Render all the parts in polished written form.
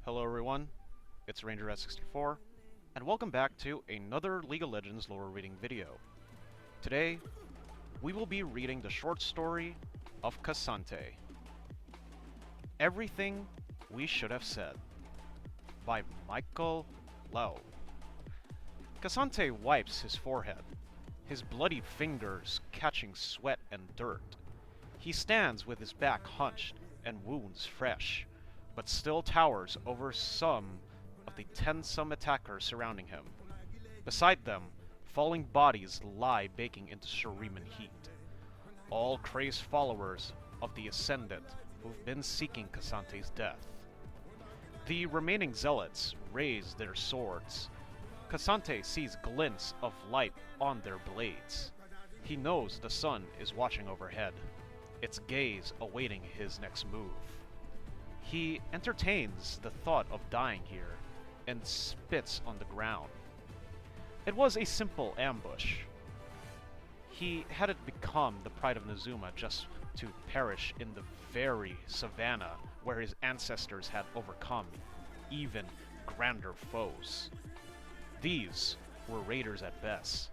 Hello everyone, it's Ranger S64, and welcome back to another League of Legends lore reading video. Today, we will be reading the short story of K'Sante. Everything We Should Have Said by Michael Lau. K'Sante wipes his forehead, his bloody fingers catching sweat and dirt. He stands with his back hunched and wounds fresh, but still towers over some of the tensome attackers surrounding him. Beside them, falling bodies lie baking into Shuriman heat. All crazed followers of the Ascendant who've been seeking K'Sante's death. The remaining zealots raise their swords. K'Sante sees glints of light on their blades. He knows the sun is watching overhead, its gaze awaiting his next move. He entertains the thought of dying here, and spits on the ground. It was a simple ambush. He hadn't become the pride of Nazuma just to perish in the very savannah where his ancestors had overcome even grander foes. These were raiders at best,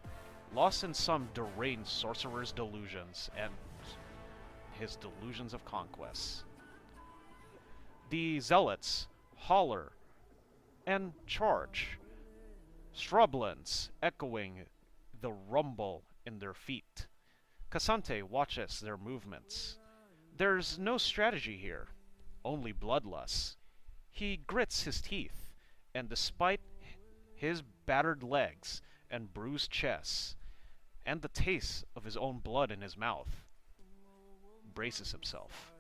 lost in some deranged sorcerer's delusions and his delusions of conquest. The zealots holler and charge, strublins echoing the rumble in their feet. K'Sante watches their movements. There's no strategy here, only bloodlust. He grits his teeth, and despite his battered legs and bruised chest, and the taste of his own blood in his mouth, braces himself.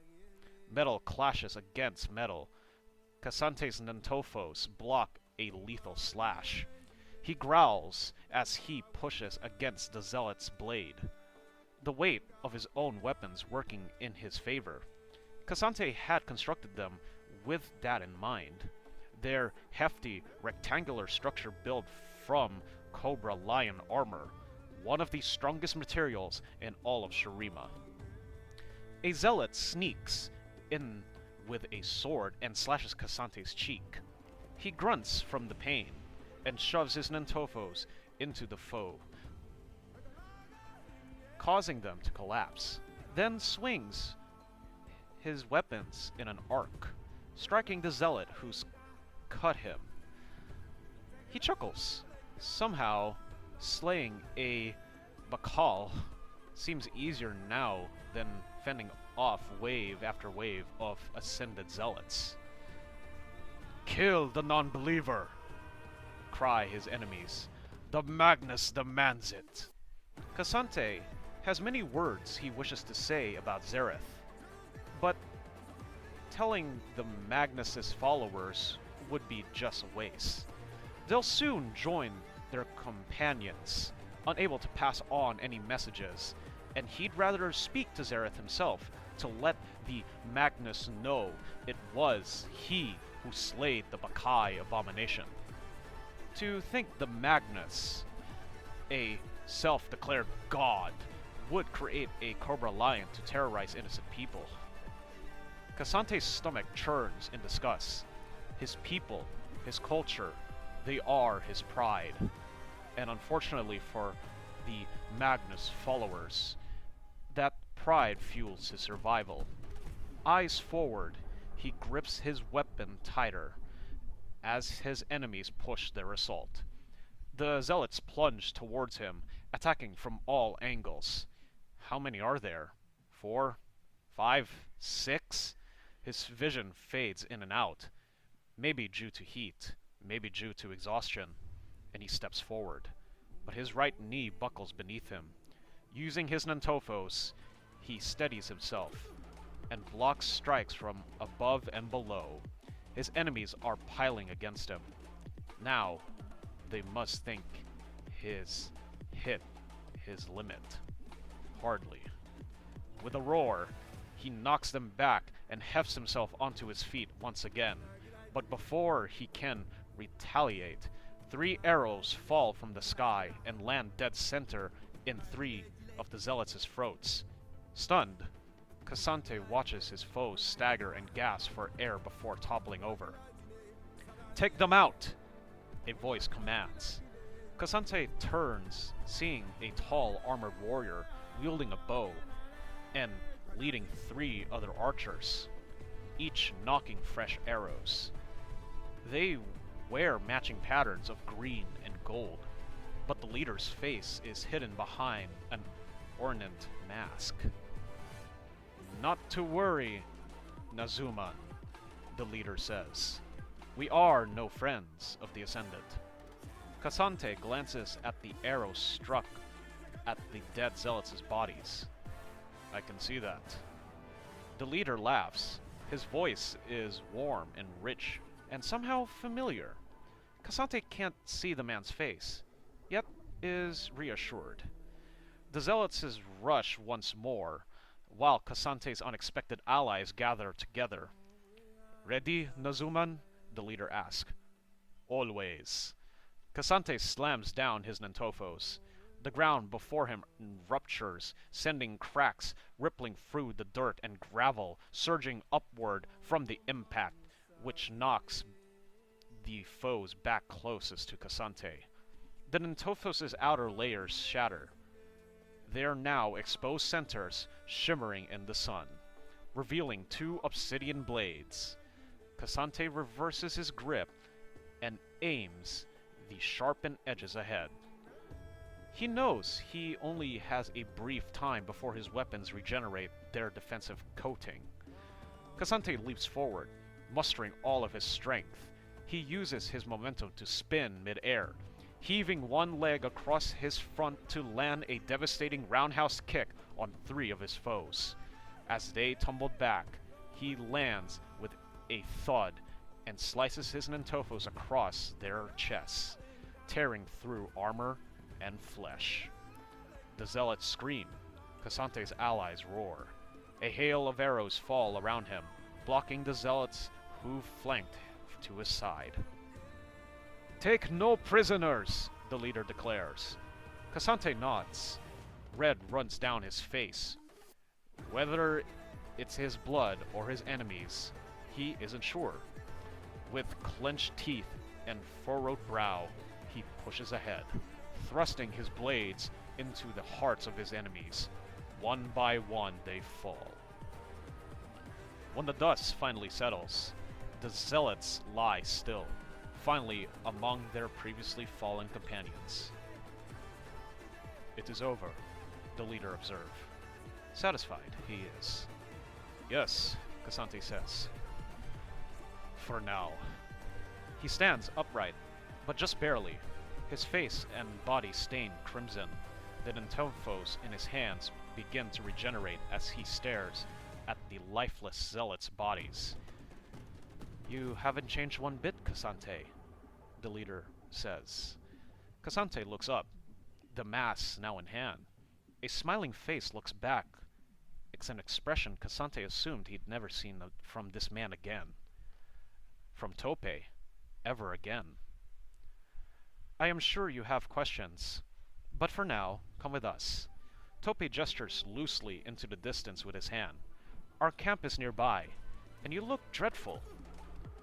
Metal clashes against metal. K'Sante's Nantofos block a lethal slash. He growls as he pushes against the zealot's blade, the weight of his own weapons working in his favor. K'Sante had constructed them with that in mind. Their hefty, rectangular structure built from Cobra Lion armor, one of the strongest materials in all of Shurima. A zealot sneaks in with a sword and slashes K'Sante's cheek. He grunts from the pain and shoves his Nantofos into the foe, causing them to collapse, then swings his weapons in an arc, striking the zealot who's cut him. He chuckles. Somehow, slaying a Bakal seems easier now than fending off wave after wave of ascended zealots. "Kill the non-believer!" cry his enemies. "The Magnus demands it!" K'Sante has many words he wishes to say about Xerath, but telling the Magnus's followers would be just a waste. They'll soon join their companions, unable to pass on any messages, and he'd rather speak to Xerath himself to let the Magnus know it was he who slayed the Bakai abomination. To think the Magnus, a self-declared god, would create a Cobra Lion to terrorize innocent people. K'Sante's stomach churns in disgust. His people, his culture, they are his pride. And unfortunately for the Magnus followers, that pride fuels his survival. Eyes forward, he grips his weapon tighter as his enemies push their assault. The zealots plunge towards him, attacking from all angles. How many are there? 4? 5? 6? His vision fades in and out, maybe due to heat, maybe due to exhaustion, and he steps forward. But his right knee buckles beneath him. Using his Nantofos, he steadies himself and blocks strikes from above and below. His enemies are piling against him. Now, they must think his hit his limit. Hardly. With a roar, he knocks them back and hefts himself onto his feet once again. But before he can retaliate, 3 arrows fall from the sky and land dead center in 3 of the zealots' throats. Stunned, K'Sante watches his foes stagger and gasp for air before toppling over. Take them out! A voice commands. Kasante turns, seeing a tall armored warrior wielding a bow and leading 3 other archers, each knocking fresh arrows. They wear matching patterns of green and gold, but the leader's face is hidden behind an ornate mask. Not to worry, Nazuman, the leader says. We are no friends of the Ascendant. Kasante glances at the arrow struck at the dead zealots' bodies. I can see that. The leader laughs. His voice is warm and rich, and somehow familiar. Kasante can't see the man's face, yet is reassured. The zealots rush once more, while Kasante's unexpected allies gather together. Ready, Nazuman? The leader asks. Always. Kasante slams down his Nantofos. The ground before him ruptures, sending cracks rippling through the dirt and gravel, surging upward from the impact, which knocks the foes back closest to Kasante. The Nantofos' outer layers shatter. They are now exposed centers, shimmering in the sun, revealing 2 obsidian blades. Kasante reverses his grip and aims the sharpened edges ahead. He knows he only has a brief time before his weapons regenerate their defensive coating. Kasante leaps forward, mustering all of his strength. He uses his momentum to spin mid-air, heaving one leg across his front to land a devastating roundhouse kick on 3 of his foes. As they tumbled back, he lands with a thud and slices his Nantofos across their chests, tearing through armor and flesh. The zealots scream. Kasante's allies roar. A hail of arrows fall around him, blocking the zealots who flanked to his side. Take no prisoners, the leader declares. Kasante nods. Red runs down his face. Whether it's his blood or his enemies, he isn't sure. With clenched teeth and furrowed brow, he pushes ahead, thrusting his blades into the hearts of his enemies. One by one they fall. When the dust finally settles, the zealots lie still, finally among their previously fallen companions. It is over, the leader observes. Satisfied he is. Yes, Kasante says. For now. He stands upright, but just barely, his face and body stained crimson. The Nantofos in his hands begin to regenerate as he stares at the lifeless zealots' bodies. You haven't changed one bit, Kasante, the leader says. Kasante looks up, the mass now in hand. A smiling face looks back. It's an expression Kasante assumed he'd never seen from this man again. From Tope, ever again. I am sure you have questions, but for now, come with us. Tope gestures loosely into the distance with his hand. Our camp is nearby, and you look dreadful.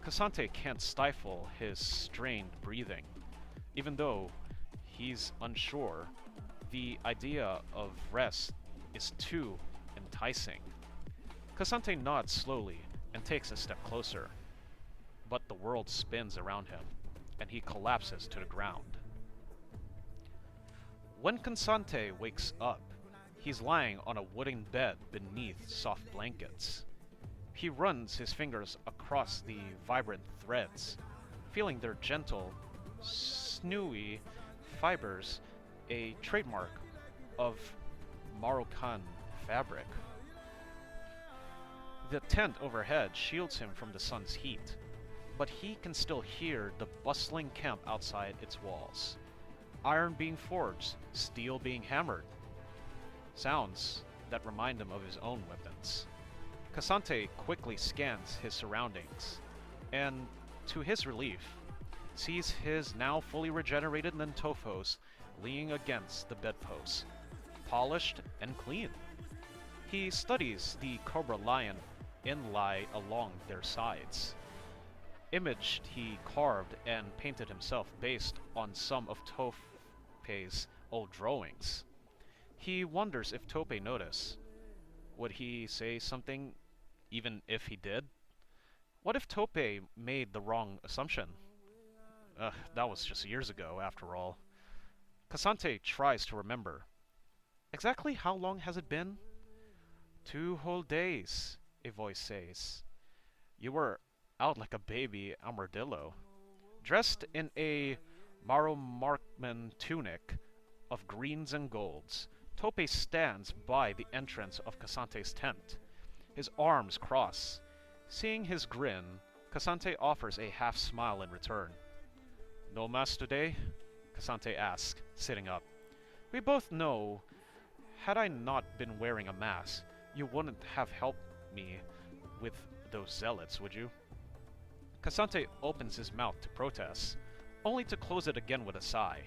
Kasante can't stifle his strained breathing. Even though he's unsure, the idea of rest is too enticing. Kasante nods slowly and takes a step closer. But the world spins around him, and he collapses to the ground. When Kasante wakes up, he's lying on a wooden bed beneath soft blankets. He runs his fingers across the vibrant threads, feeling their gentle, sinewy fibers, a trademark of Moroccan fabric. The tent overhead shields him from the sun's heat, but he can still hear the bustling camp outside its walls. Iron being forged, steel being hammered. Sounds that remind him of his own weapons. Kasante quickly scans his surroundings, and to his relief, sees his now fully regenerated Nantofos leaning against the bedpost, polished and clean. He studies the Cobra Lion inlay along their sides. image he carved and painted himself based on some of Topei's old drawings. He wonders if Tope noticed. Would he say something even if he did? What if Tope made the wrong assumption? That was just years ago, after all. Cassante tries to remember. Exactly how long has it been? 2 whole days, a voice says. You were out like a baby armadillo. Dressed in a Maro Markman tunic of greens and golds, Tope stands by the entrance of Cassante's tent. His arms cross. Seeing his grin, Cassante offers a half smile in return. No mass today? Cassante asks, sitting up. We both know, had I not been wearing a mask, you wouldn't have helped me with those zealots, would you? Cassante opens his mouth to protest, only to close it again with a sigh.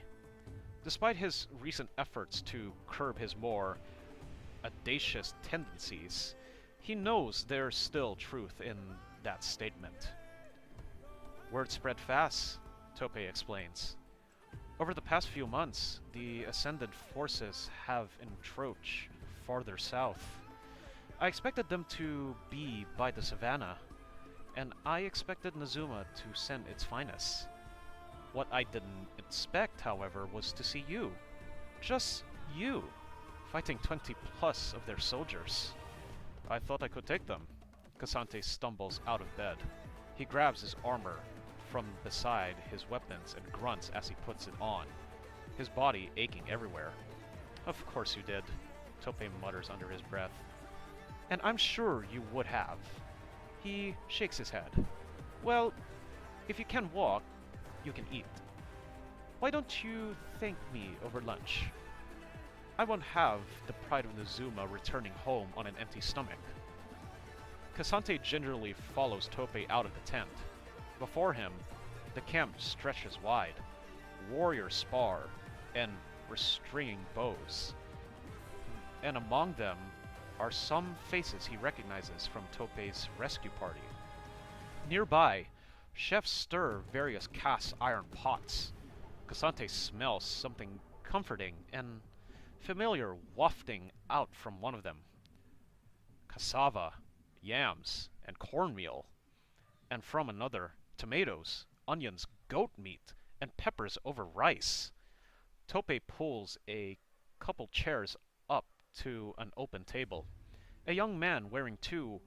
Despite his recent efforts to curb his more audacious tendencies, he knows there's still truth in that statement. Word spread fast, Tope explains. Over the past few months, the Ascendant forces have encroached farther south. I expected them to be by the savannah, and I expected Nazuma to send its finest. What I didn't expect, however, was to see you. Just you, fighting 20 plus of their soldiers. I thought I could take them. Cassante stumbles out of bed. He grabs his armor from beside his weapons and grunts as he puts it on, his body aching everywhere. Of course you did, Tope mutters under his breath. And I'm sure you would have. He shakes his head. Well, if you can walk, you can eat. Why don't you thank me over lunch? I won't have the pride of Nazuma returning home on an empty stomach. Cassante gingerly follows Tope out of the tent. Before him, the camp stretches wide. Warriors spar and restringing bows. And among them are some faces he recognizes from Tope's rescue party. Nearby, chefs stir various cast iron pots. Cassante smells something comforting and familiar wafting out from one of them. Cassava, yams, and cornmeal. And from another, tomatoes, onions, goat meat, and peppers over rice. Tope pulls a couple chairs up to an open table. A young man wearing 2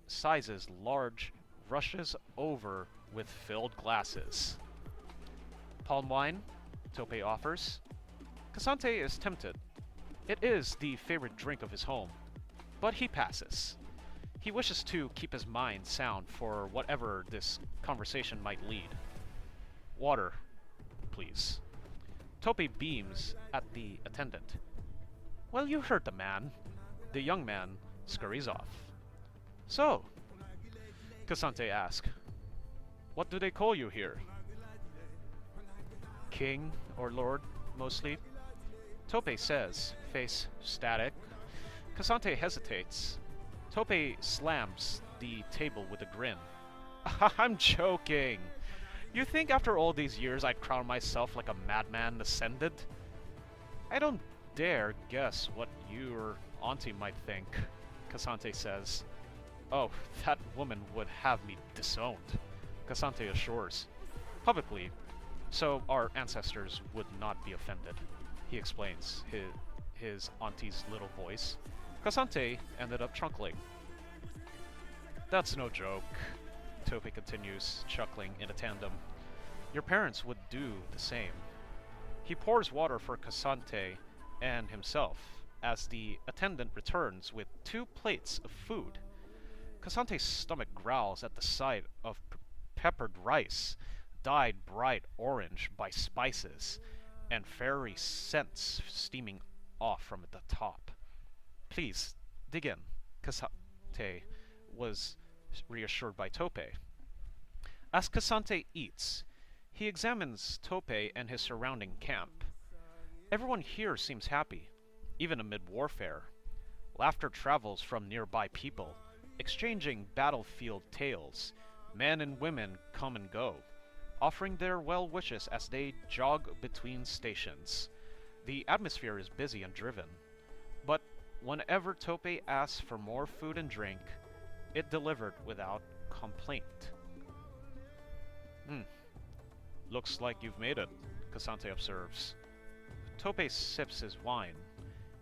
sizes large rushes over with filled glasses. Palm wine, Tope offers. Cassante is tempted. It is the favorite drink of his home, but he passes. He wishes to keep his mind sound for whatever this conversation might lead. Water, please. Tope beams at the attendant. Well, you heard the man. The young man scurries off. So, Cassante asks, what do they call you here? King or lord, mostly. Tope says, face static. Cassante hesitates. Tope slams the table with a grin. I'm joking. You think after all these years I'd crown myself like a madman ascended? I don't dare guess what your auntie might think, Cassante says. Oh, that woman would have me disowned, Cassante assures. Publicly, so our ancestors would not be offended, he explains, his auntie's little voice. Cassante ended up chuckling. That's no joke, Tope continues, chuckling in a tandem. Your parents would do the same. He pours water for Cassante and himself as the attendant returns with 2 plates of food. Cassante's stomach growls at the sight of peppered rice, dyed bright orange by spices, and fairy scents steaming off from the top. Please, dig in, Cassante was reassured by Tope. As Cassante eats, he examines Tope and his surrounding camp. Everyone here seems happy, even amid warfare. Laughter travels from nearby people, exchanging battlefield tales. Men and women come and go, offering their well wishes as they jog between stations. The atmosphere is busy and driven, but whenever Tope asks for more food and drink, it delivered without complaint. Hmm, looks like you've made it, Cassante observes. Tope sips his wine.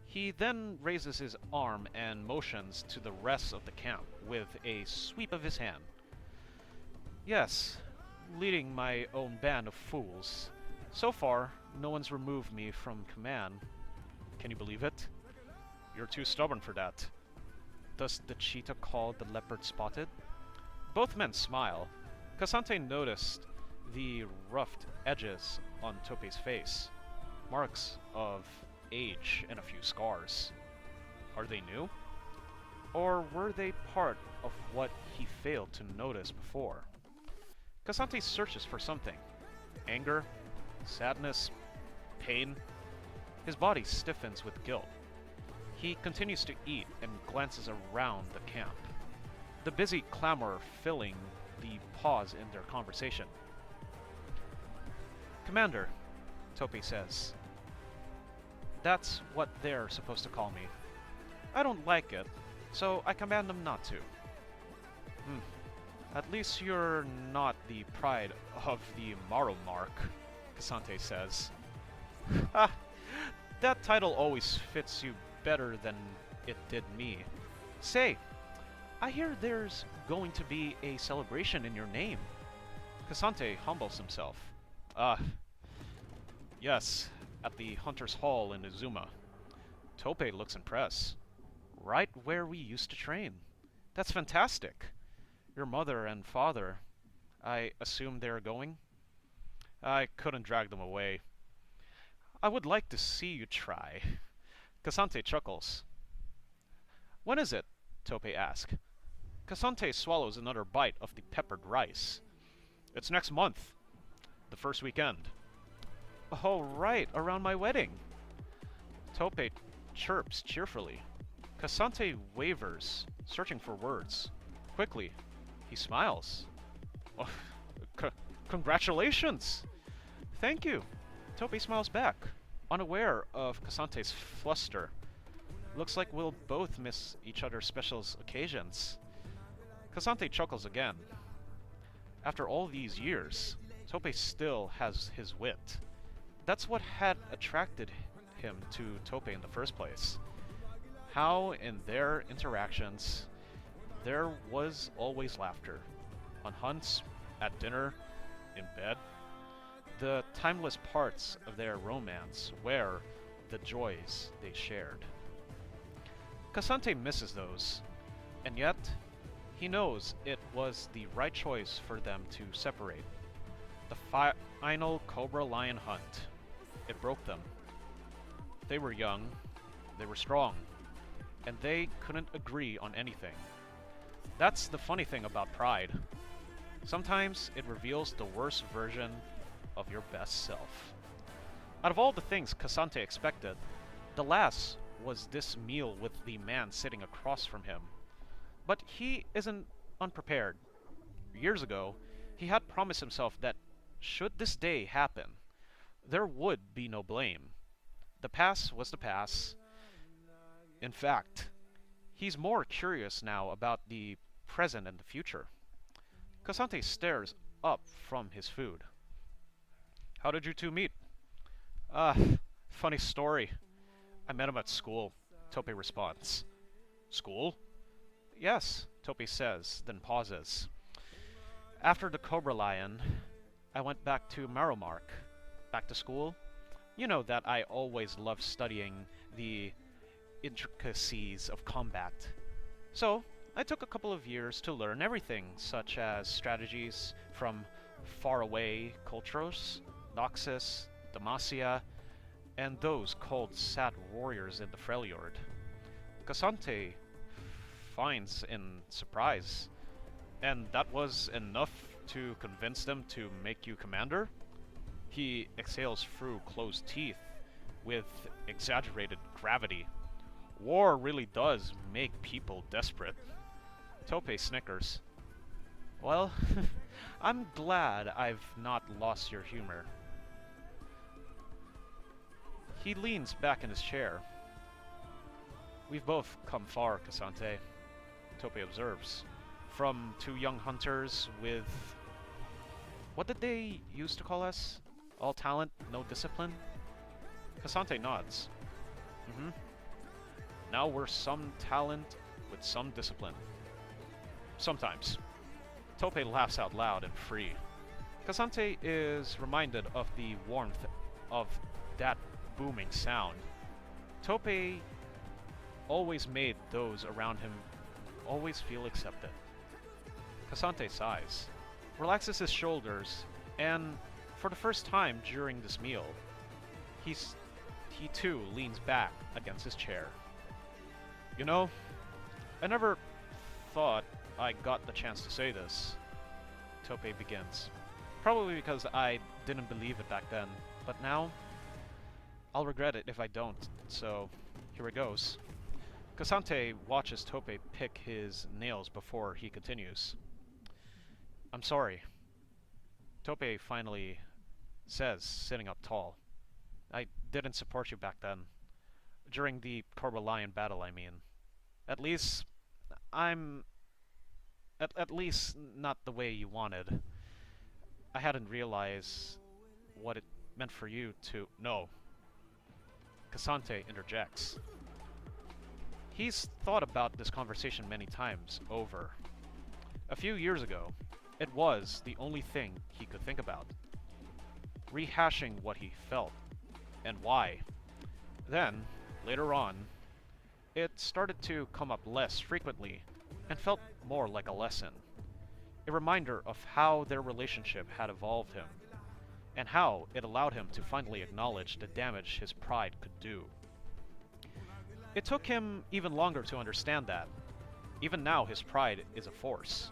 He then raises his arm and motions to the rest of the camp with a sweep of his hand. Yes, leading my own band of fools. So far, no one's removed me from command. Can you believe it? You're too stubborn for that. Does the cheetah call the leopard spotted? Both men smile. Cassante noticed the roughed edges on Tope's face. Marks of age and a few scars. Are they new? Or were they part of what he failed to notice before? Cassante searches for something. Anger, sadness, pain. His body stiffens with guilt. He continues to eat and glances around the camp, the busy clamor filling the pause in their conversation. Commander, Tope says. That's what they're supposed to call me. I don't like it, so I command them not to. At least you're not the pride of the Marrow-Mark, Cassante says. Ha! That title always fits you better than it did me. Say, I hear there's going to be a celebration in your name. Cassante humbles himself. Yes, at the Hunter's Hall in Izuma. Tope looks impressed. Right where we used to train. That's fantastic. Your mother and father, I assume they're going? I couldn't drag them away. I would like to see you try. Cassante chuckles. When is it? Tope asks. Cassante swallows another bite of the peppered rice. It's next month. The first weekend. Oh, right, around my wedding. Tope chirps cheerfully. Cassante wavers, searching for words. Quickly, he smiles. Oh, congratulations! Thank you. Tope smiles back, unaware of Cassante's fluster. Looks like we'll both miss each other's special occasions. Cassante chuckles again. After all these years, Tope still has his wit. That's what had attracted him to Tope in the first place. How, in their interactions, there was always laughter. On hunts, at dinner, in bed. The timeless parts of their romance were the joys they shared. Cassante misses those, and yet he knows it was the right choice for them to separate. The final Cobra Lion hunt. It broke them. They were young, they were strong, and they couldn't agree on anything. That's the funny thing about pride. Sometimes it reveals the worst version of your best self. Out of all the things Cassante expected, the last was this meal with the man sitting across from him. But he isn't unprepared. Years ago, he had promised himself that should this day happen, there would be no blame. The past was the past. In fact, he's more curious now about the present and the future. Cassante stares up from his food. How did you two meet? Funny story. I met him at school, Tope responds. School? Yes, Tope says, then pauses. After the Cobra Lion, I went back to Marrow-Mark. Back to school? You know that I always loved studying the intricacies of combat. So, I took a couple of years to learn everything, such as strategies from faraway cultures, Noxus, Demacia, and those called sad warriors in the Freljord. Cassante finds in surprise. And that was enough to convince them to make you commander? He exhales through closed teeth with exaggerated gravity. War really does make people desperate. Tope snickers. Well, I'm glad I've not lost your humor. He leans back in his chair. We've both come far, Cassante, Tope observes. From two young hunters with... what did they used to call us? All talent, no discipline? Cassante nods. Mm-hmm. Now we're some talent with some discipline. Sometimes. Tope laughs out loud and free. Cassante is reminded of the warmth of that booming sound. Tope always made those around him always feel accepted. Cassante sighs, relaxes his shoulders, and for the first time during this meal, he too leans back against his chair. You know, I never thought I got the chance to say this, Tope begins. Probably because I didn't believe it back then, but now, I'll regret it if I don't, so here it goes. Cassante watches Tope pick his nails before he continues. I'm sorry, Tope finally says, sitting up tall. I didn't support you back then. During the Corbelion battle, I mean. At least, I'm... At least not the way you wanted. I hadn't realized what it meant for you to... No. Cassante interjects. He's thought about this conversation many times over. A few years ago, it was the only thing he could think about. Rehashing what he felt, and why. Then, later on, it started to come up less frequently, and felt more like a lesson. A reminder of how their relationship had evolved him, and how it allowed him to finally acknowledge the damage his pride could do. It took him even longer to understand that. Even now his pride is a force,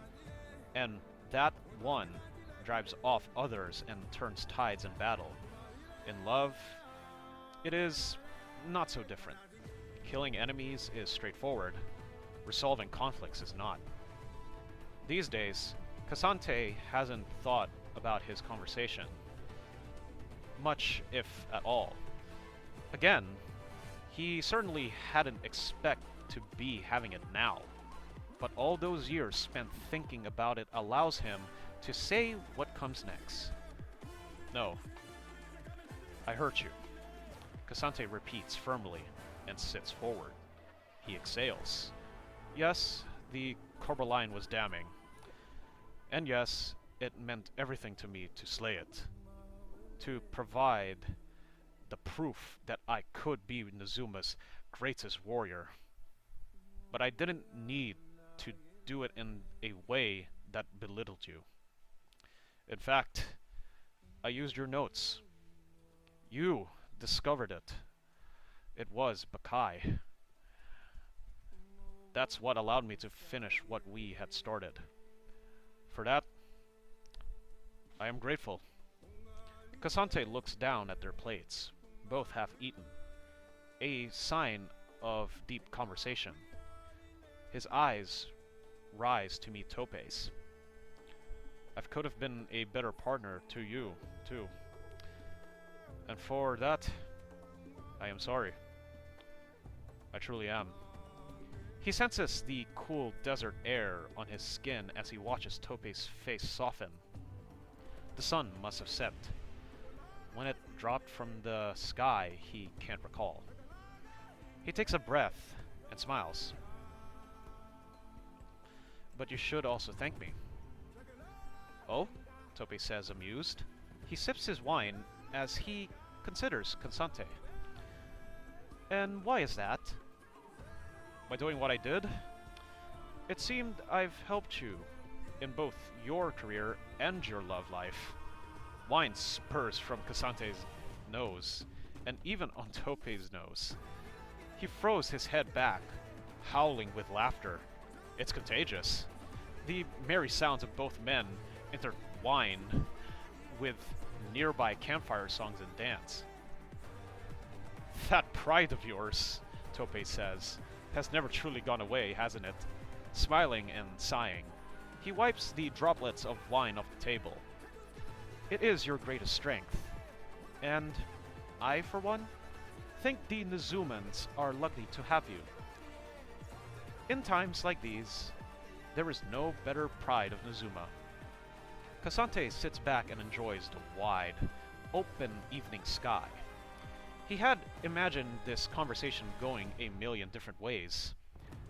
and that one drives off others and turns tides in battle. In love, it is not so different. Killing enemies is straightforward. Resolving conflicts is not. These days, Cassante hasn't thought about his conversation. Much, if at all. Again, he certainly hadn't expected to be having it now. But all those years spent thinking about it allows him to say what comes next. No. I hurt you. Cassante repeats firmly and sits forward. He exhales. Yes, the Corbelion was damning. And yes, it meant everything to me to slay it. To provide the proof that I could be Nazuma's greatest warrior. But I didn't need to do it in a way that belittled you. In fact, I used your notes. You discovered it. It was Bakai. That's what allowed me to finish what we had started. For that, I am grateful. Cassante looks down at their plates, both half eaten, a sign of deep conversation. His eyes rise to meet Tope's. I could have been a better partner to you, too. And for that, I am sorry. I truly am. He senses the cool desert air on his skin as he watches Tope's face soften. The sun must have set. When it dropped from the sky, he can't recall. He takes a breath and smiles. But you should also thank me. Oh? Tope says, amused. He sips his wine as he considers Cassante. And why is that? By doing what I did? It seemed I've helped you in both your career and your love life. Wine spurs from Cassante's nose, and even on Tope's nose. He throws his head back, howling with laughter. It's contagious. The merry sounds of both men intertwine with nearby campfire songs and dance. That pride of yours, Tope says, has never truly gone away, hasn't it? Smiling and sighing. He wipes the droplets of wine off the table. It is your greatest strength. And I, for one, think the Nizumans are lucky to have you. In times like these, there is no better pride of Nizuma. Kasante sits back and enjoys the wide, open evening sky. He had imagined this conversation going a million different ways.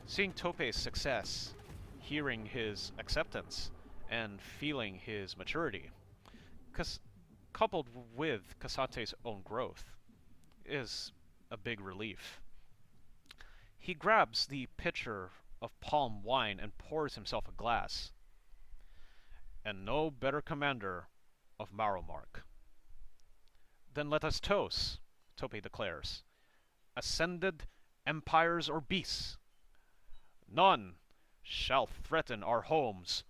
Seeing Topei's success, hearing his acceptance, and feeling his maturity, coupled with Kasante's own growth, is a big relief. He grabs the pitcher of palm wine and pours himself a glass. And no better commander of Maromark. Then let us toast, Topei declares. Ascended empires or beasts. None shall threaten our homes.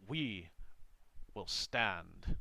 We will stand.